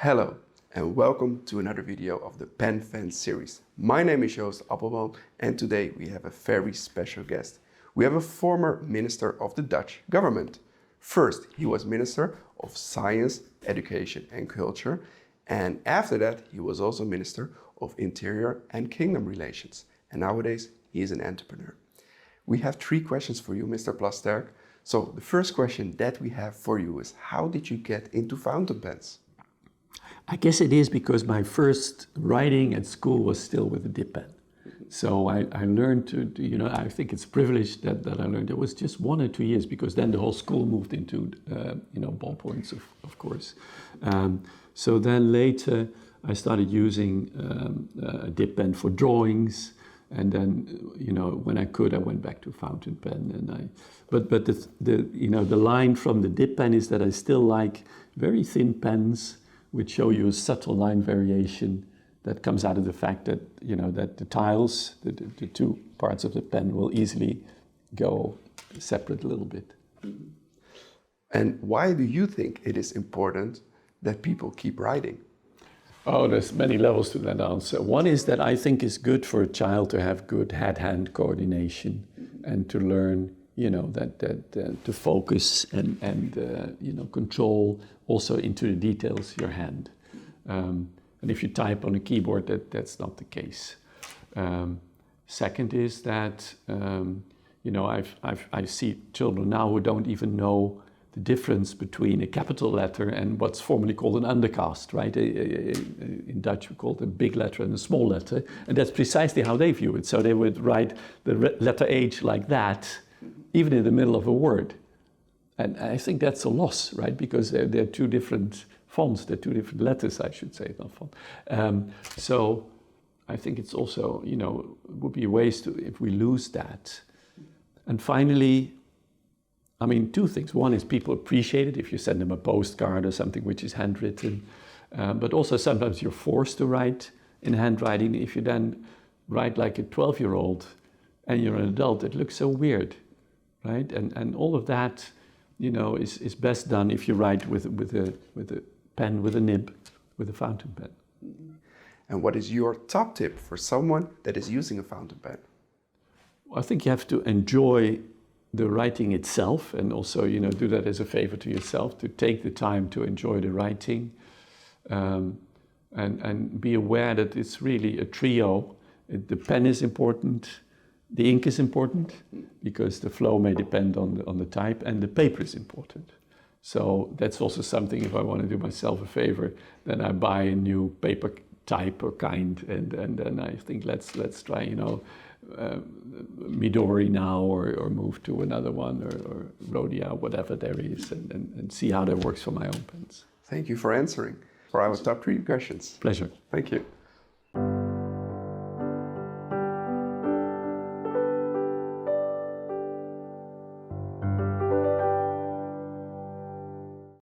Hello and welcome to another video of the Pen Fans series. My name is Appelboom and today we have a very special guest. We have a former minister of the Dutch government. First, he was Minister of Science, Education and Culture, and after that he was also Minister of Interior and Kingdom Relations. And nowadays he is an entrepreneur. We have 3 questions for you, Mr. Plasterk. So the first question that we have for you is, how did you get into fountain pens? I guess it is because my first writing at school was still with a dip pen. So I learned to, I think it's privileged that I learned. It was just 1 or 2 years because then the whole school moved into, ballpoints, of course. So then later I started using a dip pen for drawings. And then, when I could, I went back to fountain pen. But the line from the dip pen is that I still like very thin pens which show you a subtle line variation that comes out of the fact that, that the tiles, the 2 parts of the pen will easily go separate a little bit. And why do you think it is important that people keep writing? Oh, there's many levels to that answer. One is that I think it's good for a child to have good hand-hand coordination and to learn, to focus and control also into the details your hand. And if you type on a keyboard, that's not the case. Second is that, I see children now who don't even know the difference between a capital letter and what's formerly called an undercast, right? In Dutch we call it a big letter and a small letter, and that's precisely how they view it. So they would write the letter H like that, even in the middle of a word. And I think that's a loss, right? Because they're 2 different fonts, they're 2 different letters, I should say, not font. So I think it's also, would be ways to, if we lose that. And finally, 2 things. One is people appreciate it if you send them a postcard or something which is handwritten. But also sometimes you're forced to write in handwriting. If you then write like a 12-year-old and you're an adult, it looks so weird, right? And all of that, is best done if you write with a pen, with a nib, with a fountain pen. And what is your top tip for someone that is using a fountain pen? Well, I think you have to enjoy the writing itself, and also, do that as a favor to yourself, to take the time to enjoy the writing, and be aware that it's really a trio. The pen is important, the ink is important, because the flow may depend on the type, and the paper is important. So that's also something, if I want to do myself a favor, then I buy a new paper type or kind, and then I think let's try, Midori now, or move to another one, or Rhodia, whatever there is, and see how that works for my own pens. Thank you for answering for our top 3 questions. Pleasure. Thank you.